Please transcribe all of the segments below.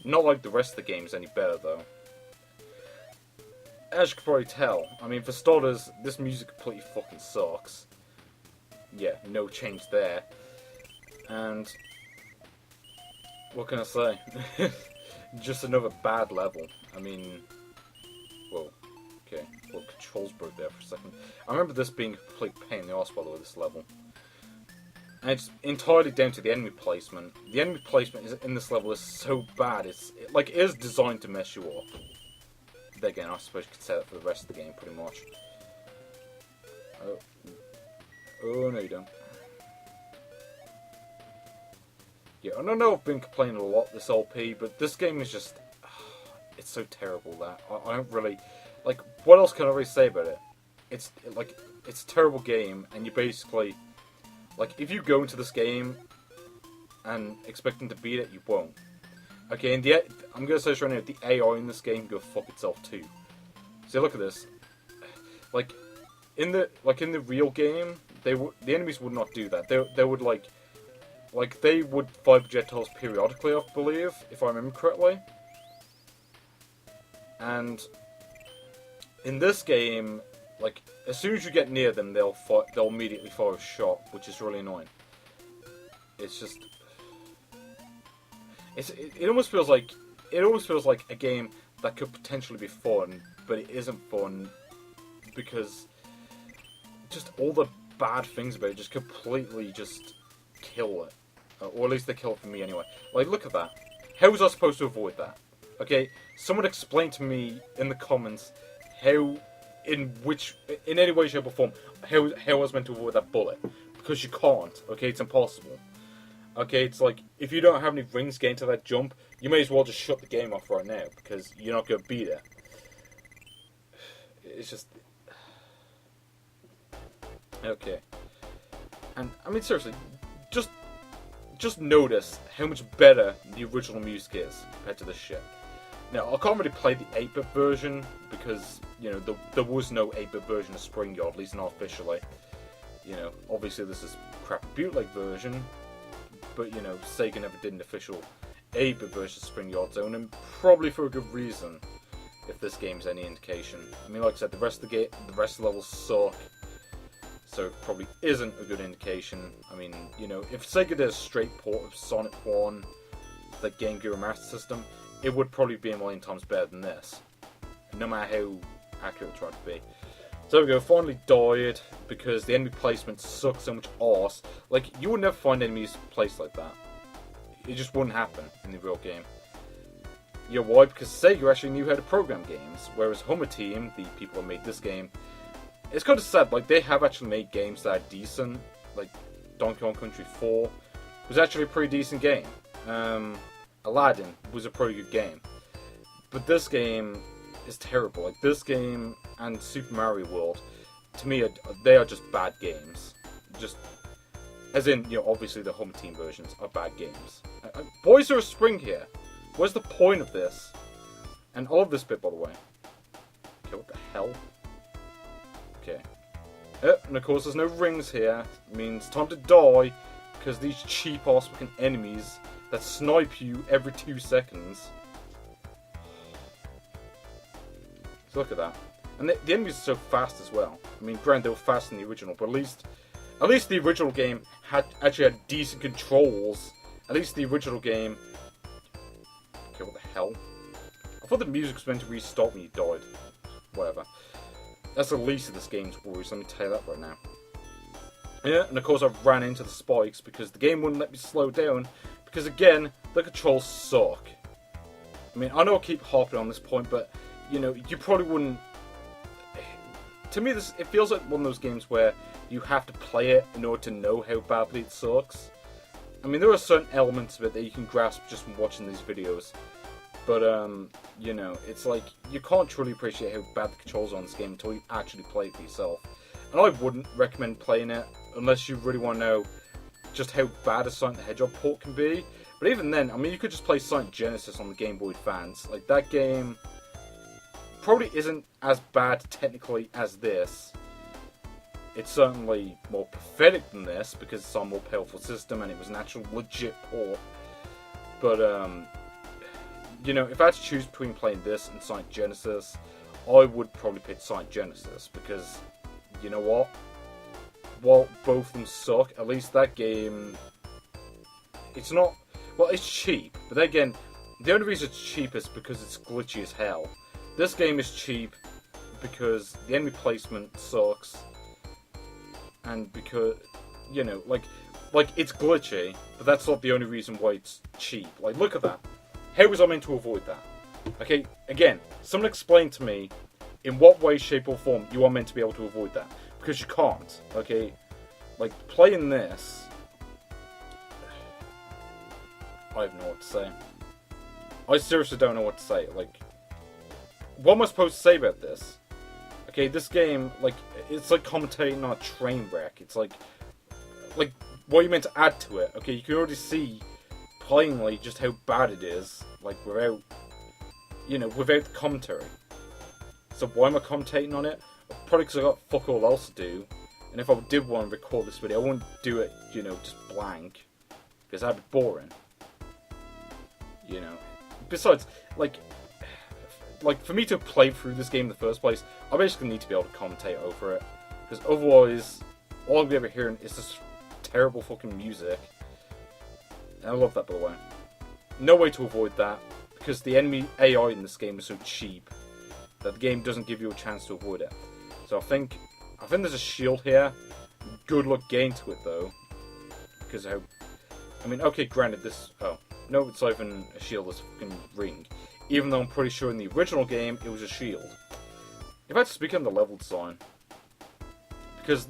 Not like the rest of the games any better, though. As you can probably tell, I mean, for starters, this music completely fucking sucks. Yeah, no change there. And what can I say? Just another bad level. I mean, whoa, okay, well, controls broke there for a second. I remember this being a complete pain in the arse, by the way, this level. And it's entirely down to the enemy placement. The enemy placement in this level is so bad. It is designed to mess you up. Then again, I suppose you could say that for the rest of the game, pretty much. Oh no, you don't. Yeah, I don't know, I've been complaining a lot this LP, but this game is just... it's so terrible that I don't really... Like, what else can I really say about it? It's a terrible game, and you basically... Like, if you go into this game and expecting to beat it, you won't. Okay, and I'm going to say this right now, the AI in this game can go fuck itself too. See, look at this. Like, in the real game, the enemies would not do that. They would, they would fire projectiles periodically, I believe, if I remember correctly. And in this game, like, as soon as you get near them, they'll immediately fire a shot, which is really annoying. It's just, it almost feels like a game that could potentially be fun, but it isn't fun because just all the bad things about it just completely just kill it. Or at least they kill it for me anyway. Like, look at that. How was I supposed to avoid that? Okay, someone explain to me in the comments how, in any way, shape or form, how I was meant to avoid that bullet. Because you can't, okay, it's impossible. Okay, it's like, if you don't have any rings getting to that jump, you may as well just shut the game off right now, because you're not going to beat it. It's just... Okay. And, I mean, seriously, just notice how much better the original music is compared to this shit. Now, I can't really play the 8-bit version because, you know, there was no 8-bit version of Spring Yard, at least not officially. You know, obviously this is a crap bootleg version, but, you know, Sega never did an official 8-bit version of Spring Yard Zone, and probably for a good reason, if this game's any indication. I mean, like I said, the rest of the levels suck. So it probably isn't a good indication. I mean, you know, if Sega did a straight port of Sonic 1, the Game Gear Master System, it would probably be a million times better than this. No matter how accurate it tried to be. So there we go, finally died, because the enemy placement sucks so much arse. Like, you would never find enemies placed like that. It just wouldn't happen in the real game. You know why? Because Sega actually knew how to program games, whereas Hummer Team, the people who made this game, it's kind of sad, like, they have actually made games that are decent. Like, Donkey Kong Country 4 was actually a pretty decent game. Aladdin was a pretty good game. But this game is terrible. Like, this game and Super Mario World, to me, they are just bad games. Just, as in, you know, obviously the Home Team versions are bad games. Why is there a spring here? What's the point of this? And all of this bit, by the way. Okay, what the hell? Okay. And of course, there's no rings here. It means time to die, because these cheap-ass fucking enemies that snipe you every 2 seconds. So look at that. And the enemies are so fast as well. I mean, granted, they were fast in the original, but at least the original game actually had decent controls. At least the original game... Okay, what the hell? I thought the music was meant to restart when you died. Whatever. That's the least of this game's worries, let me tell you that right now. Yeah, and of course I ran into the spikes because the game wouldn't let me slow down. Because again, the controls suck. I mean, I know I keep harping on this point, but, you know, you probably wouldn't... To me, it feels like one of those games where you have to play it in order to know how badly it sucks. I mean, there are certain elements of it that you can grasp just from watching these videos. But, you know, it's like, you can't truly appreciate how bad the controls are on this game until you actually play it for yourself. And I wouldn't recommend playing it unless you really want to know just how bad a Sonic the Hedgehog port can be. But even then, I mean, you could just play Sonic Genesis on the Game Boy Advance. Like, that game probably isn't as bad technically as this. It's certainly more pathetic than this because it's on a more powerful system and it was an actual legit port. But, you know, if I had to choose between playing this and Sonic Genesis, I would probably pick Sonic Genesis because, you know what? While both of them suck, at least that game, it's not, well, it's cheap, but then again, the only reason it's cheap is because it's glitchy as hell. This game is cheap because the enemy placement sucks, and because, you know, like it's glitchy, but that's not the only reason why it's cheap. Like, look at that. How was I meant to avoid that? Okay, again, someone explain to me in what way, shape, or form you are meant to be able to avoid that. Because you can't, okay? Like, playing this, I have no what to say. I seriously don't know what to say. Like, what am I supposed to say about this? Okay, this game, like, it's like commentating on a train wreck. It's like what are you meant to add to it? Okay, you can already see plainly just how bad it is, like, without, you know, without the commentary. So why am I commentating on it? Probably because I got fuck all else to do. And if I did want to record this video, I wouldn't do it, you know, just blank. Because that'd be boring. You know. Besides, like, for me to play through this game in the first place, I basically need to be able to commentate over it. Because otherwise, all I'm going to be hearing is this terrible fucking music. And I love that, by the way. No way to avoid that. Because the enemy AI in this game is so cheap that the game doesn't give you a chance to avoid it. So I think there's a shield here. Good luck getting to it, though. Because how... I mean, okay, granted, this... Oh. No, it's not even a shield, it's a fucking ring. Even though I'm pretty sure in the original game, it was a shield. If I had to speak on the level design... Because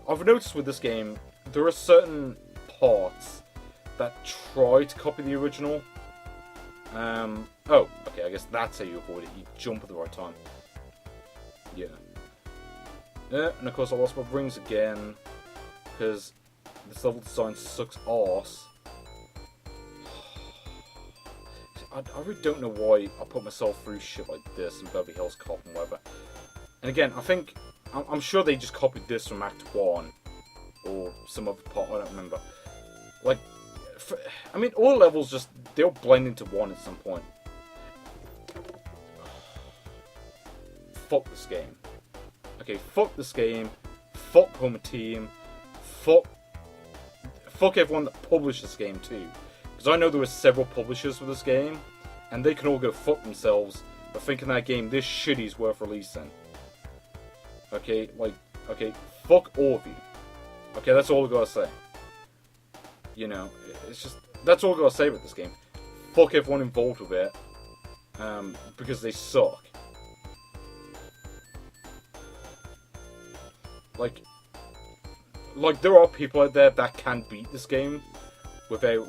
I've noticed with this game, there are certain parts that try to copy the original. Oh, okay, I guess that's how you avoid it. You jump at the right time. Yeah. Yeah, and of course I lost my rings again, because this level design sucks arse. I really don't know why I put myself through shit like this in Beverly Hills Cop and whatever. And again, I'm sure they just copied this from Act 1, or some other part, I don't remember. Like, I mean, all levels just, they'll blend into one at some point. Fuck this game. Okay, fuck this game. Fuck Home Team. Fuck everyone that published this game too. Because I know there were several publishers for this game, and they can all go fuck themselves for thinking that game this shitty is worth releasing. Okay, like, okay, fuck all of you. Okay, that's all I gotta say. You know, it's just, that's all I gotta say about this game. Fuck everyone involved with it, because they suck. Like there are people out there that can beat this game without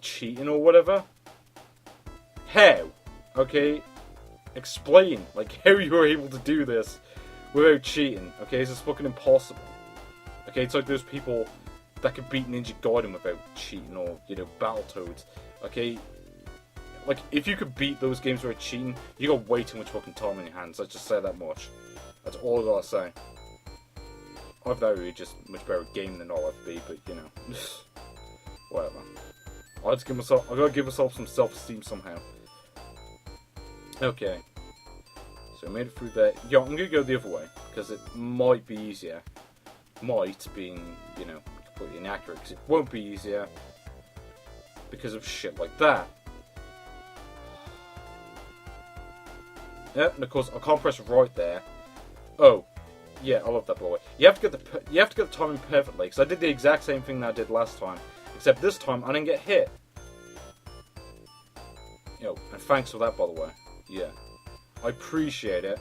cheating or whatever. How? Okay, explain, like, how you were able to do this without cheating. Okay, it's fucking impossible. Okay, it's like those people that could beat Ninja Gaiden without cheating, or, you know, Battletoads. Okay, like, if you could beat those games without cheating, you got way too much fucking time on your hands. Let's just say that much. That's all I gotta say. I thought we were just much better game than I'll ever be, but, you know, whatever. I gotta give myself some self-esteem somehow. Okay. So I made it through there. Yeah, I'm gonna go the other way, because it might be easier. Might being, you know, completely inaccurate, because it won't be easier because of shit like that. Yeah, and of course I can't press right there. Oh, yeah, I love that, by the way. You have to get the timing perfectly, because I did the exact same thing that I did last time, except this time I didn't get hit. You know, and thanks for that, by the way. Yeah, I appreciate it.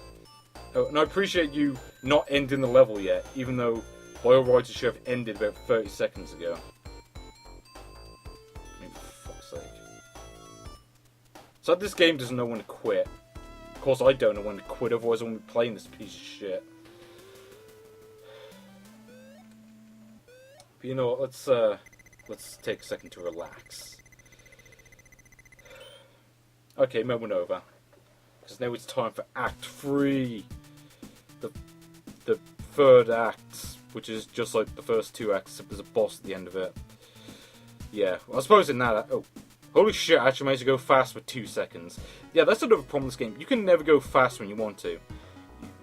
Oh, and I appreciate you not ending the level yet, even though by all rights it should have ended about 30 seconds ago. I mean, for fuck's sake. So this game doesn't know when to quit. Of course I don't know when to quit, otherwise I won't be playing this piece of shit. But you know what, let's take a second to relax. Okay, moment over. Because now it's time for Act 3. The third act, which is just like the first two acts, except there's a boss at the end of it. Yeah, well, I suppose in that... Oh, Holy shit, I actually managed to go fast for 2 seconds. Yeah, that's sort of a problem with this game. You can never go fast when you want to.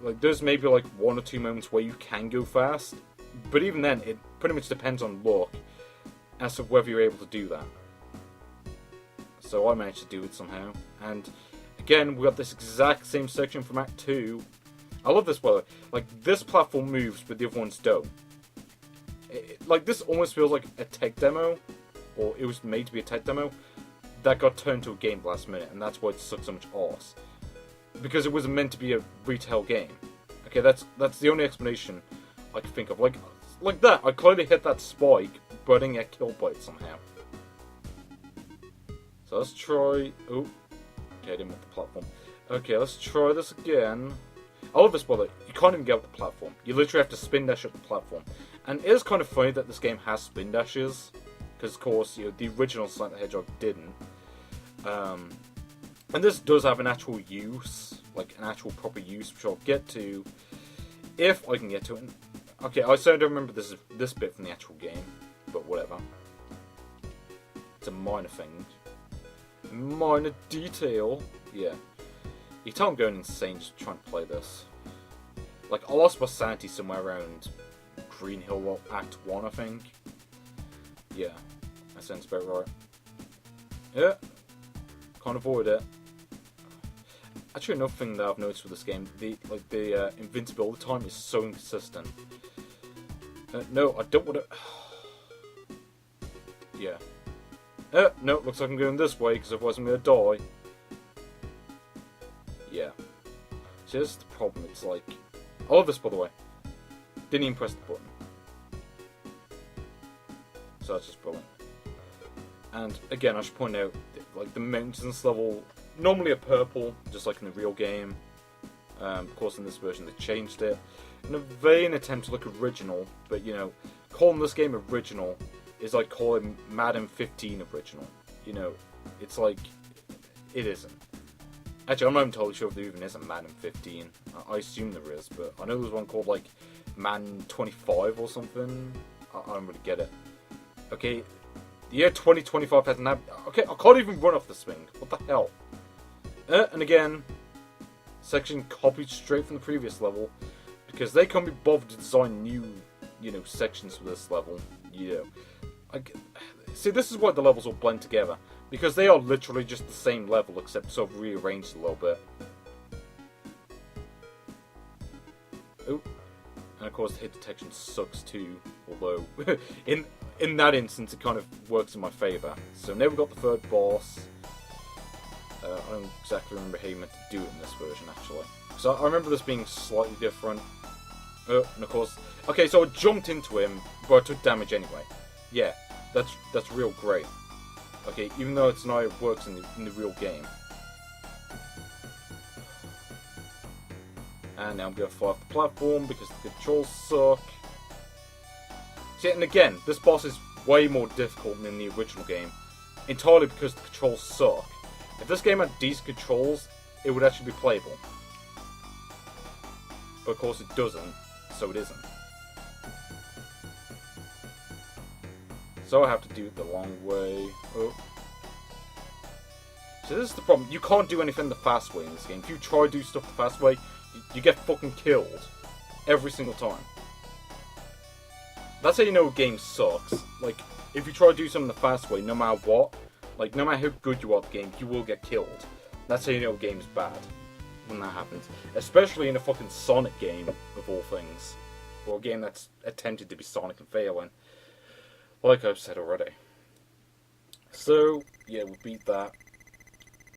Like, there's maybe like 1 or 2 moments where you can go fast, but even then, it pretty much depends on luck as to whether you're able to do that. So I managed to do it somehow, and again, we got this exact same section from Act 2. I love this, by the way. Like, this platform moves, but the other ones don't. Like, this almost feels like a tech demo, or it was made to be a tech demo, that got turned to a game last minute, and that's why it sucked so much arse. Because it wasn't meant to be a retail game. Okay, that's the only explanation I can think of. Like that, I clearly hit that spike, but I didn't get killed by it somehow. So let's try... Oh, okay, I didn't want the platform. Okay, let's try this again. I love this, by the way. You can't even get up the platform. You literally have to spin dash up the platform. And it is kind of funny that this game has spin dashes. Because, of course, you know, the original Sonic the Hedgehog didn't. And this does have an actual use, like an actual proper use, which I'll get to if I can get to it. Okay, I certainly don't remember this bit from the actual game, but whatever. It's a minor thing. Minor detail. Yeah. You can tell I'm going insane just trying to play this. Like, I lost my sanity somewhere around Green Hill Act 1, I think. Yeah, that sounds about right. Yeah. Can't avoid it. Actually, another thing that I've noticed with this game, the invincibility time is so inconsistent. No, I don't want to... Yeah. No, looks like I'm going this way, because otherwise I'm going to die. Yeah. So this is the problem, it's like... I love this, by the way. Didn't even press the button. So that's just brilliant. And again, I should point out, like, the mountains in this level normally are purple, just like in the real game. Of course, in this version they changed it in a vain attempt to look original, but you know, calling this game original is like calling Madden 15 original. You know, it's like, it isn't. Actually, I'm not even totally sure if there even is a Madden 15. I assume there is, but I know there's one called like Madden 25 or something. I don't really get it. Okay, the year 2025 has an okay, I can't even run off the swing. What the hell? And again, section copied straight from the previous level, because they can't be bothered to design new, you know, sections for this level. You know, see, this is why the levels all blend together, because they are literally just the same level, except sort of rearranged a little bit. Oh, and of course the hit detection sucks too, although in that instance it kind of works in my favour. So now we've got the third boss. I don't exactly remember how you meant to do it in this version, actually. So I remember this being slightly different. And of course... Okay, so I jumped into him, but I took damage anyway. Yeah, that's real great. Okay, even though it's not how it works in the real game. And now I'm going to fly off the platform because the controls suck. See, and again, this boss is way more difficult than the original game. Entirely because the controls suck. If this game had decent controls, it would actually be playable. But of course it doesn't, so it isn't. So I have to do it the long way. Oh. So this is the problem. You can't do anything the fast way in this game. If you try to do stuff the fast way, you get fucking killed. Every single time. That's how you know a game sucks. Like, if you try to do something the fast way, no matter what, like, no matter how good you are at the game, you will get killed. That's how you know a game's bad. When that happens. Especially in a fucking Sonic game, of all things. Or a game that's attempted to be Sonic and failing. Like I've said already. So, yeah, we'll beat that.